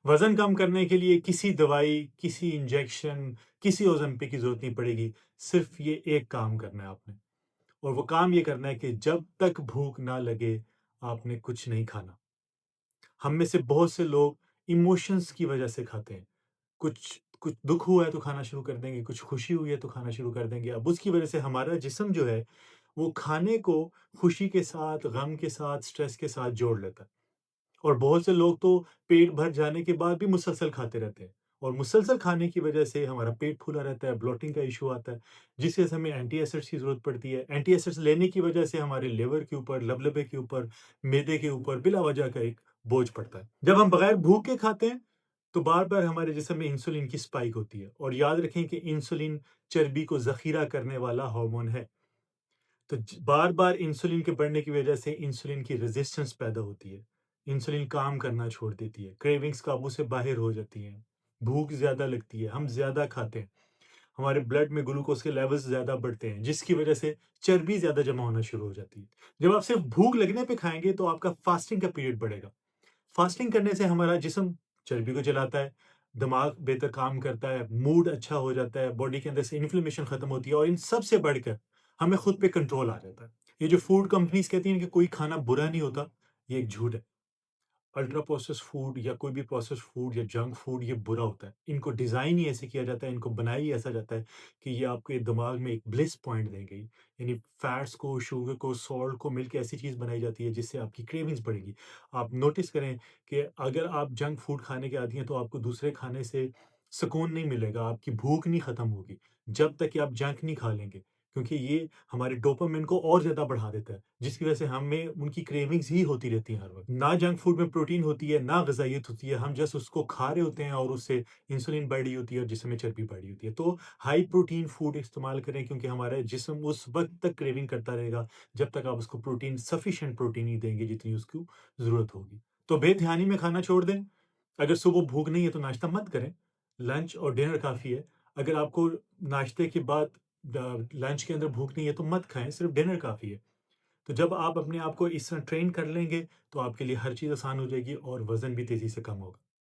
वज़न कम करने के लिए किसी दवाई, किसी इंजेक्शन, किसी ओज़ेम्पिक की ज़रूरत नहीं पड़ेगी। सिर्फ़ ये एक काम करना है आपने और वो काम ये करना है कि जब तक भूख ना लगे, आपने कुछ नहीं खाना। हम में से बहुत से लोग इमोशंस की वज़ह से खाते हैं। कुछ कुछ दुःख हुआ है तो खाना शुरू कर देंगे, कुछ खुशी हुई है तो खाना शुरू कर देंगे। अब उसकी वज़ह से हमारा जिस्म जो है, वो खाने को खुशी के साथ, गम के साथ, स्ट्रेस के साथ जोड़ लेता है। और बहुत से लोग तो पेट भर जाने के बाद भी मुसलसल खाते रहते हैं और मुसलसल खाने की वजह से हमारा पेट फूला रहता है, ब्लोटिंग का इश्यू आता है, जिसकी वजह से हमें एंटी एसिड्स की ज़रूरत पड़ती है। एंटी एसिड्स लेने की वजह से हमारे लिवर के ऊपर, लबलबे के ऊपर, मैदे के ऊपर बिला वजह का एक बोझ पड़ता है। जब हम बगैर भूख के खाते हैं, तो बार-बार हमारे जिस्म में इंसुलिन की स्पाइक होती है और याद रखें कि इंसुलिन चर्बी को ज़ख़ीरा करने वाला हार्मोन है। तो बार-बार इंसुलिन के बढ़ने की वजह से इंसुलिन की रेजिस्टेंस पैदा होती है। इंसुलिन काम करना छोड़ देती है, क्रेविंग्स काबू से बाहर हो जाती हैं, भूख ज़्यादा लगती है, हम ज़्यादा खाते हैं, हमारे ब्लड में ग्लूकोज़ के लेवल्स ज़्यादा बढ़ते हैं, जिसकी वजह से चर्बी ज़्यादा जमा होना शुरू हो जाती है। जब आप सिर्फ़ भूख लगने पे खाएँगे तो आपका फास्टिंग का पीरियड बढ़ेगा। फास्टिंग करने से हमारा जिस्म चर्बी को जलाता है, दिमाग बेहतर काम करता है, मूड अच्छा हो जाता है, बॉडी के अंदर से इन्फ्लेमेशन खत्म होती है और इन सब से बढ़कर हमें खुद पे कंट्रोल आ जाता है। ये जो फूड कंपनीज़ कहती हैं कि कोई खाना बुरा नहीं होता, ये एक झूठ है। अल्ट्रा प्रोसेस्ड फूड या कोई भी प्रोसेस्ड फूड या जंक फूड ये बुरा होता है। इनको डिज़ाइन ही ऐसे किया जाता है, इनको बनाया ही ऐसा जाता है कि ये आपके दिमाग में एक ब्लिस पॉइंट देंगे। यानी फैट्स को, शुगर को, सॉल्ट को मिलके ऐसी चीज़ बनाई जाती है जिससे आपकी क्रेविंग्स बढ़ेगी। आप नोटिस करें कि अगर आप जंक फूड खाने के आदी हैं तो आपको दूसरे खाने से सुकून नहीं मिलेगा, आपकी भूख नहीं खत्म होगी, जब तक कि आप जंक नहीं खा लेंगे। क्योंकि ये हमारे डोपामाइन को और ज़्यादा बढ़ा देता है, जिसकी वजह से हमें उनकी क्रेविंग्स ही होती रहती है हर वक़्त। ना जंक फूड में प्रोटीन होती है, ना ग़िज़ाइयत होती है, हम जस्ट उसको खा रहे होते हैं और उससे इंसुलिन बढ़ रही होती है और जिस्म में चर्बी बढ़ रही होती है। तो हाई प्रोटीन फूड इस्तेमाल करें क्योंकि हमारा जिस्म उस वक़्त तक क्रेविंग करता रहेगा, जब तक आप उसको प्रोटीन सफिशिएंट प्रोटीन नहीं देंगे जितनी उसको ज़रूरत होगी। तो बेध्यानी में खाना छोड़ दें, अगर सुबह भूख नहीं है तो नाश्ता मत करें, लंच और डिनर काफ़ी है। अगर आपको नाश्ते के बाद लंच के अंदर भूख नहीं है तो मत खाएँ, सिर्फ़ डिनर काफ़ी है। तो जब आप अपने आप को इस तरह ट्रेन कर लेंगे, तो आपके लिए हर चीज़ आसान हो जाएगी और वज़न भी तेज़ी से कम होगा।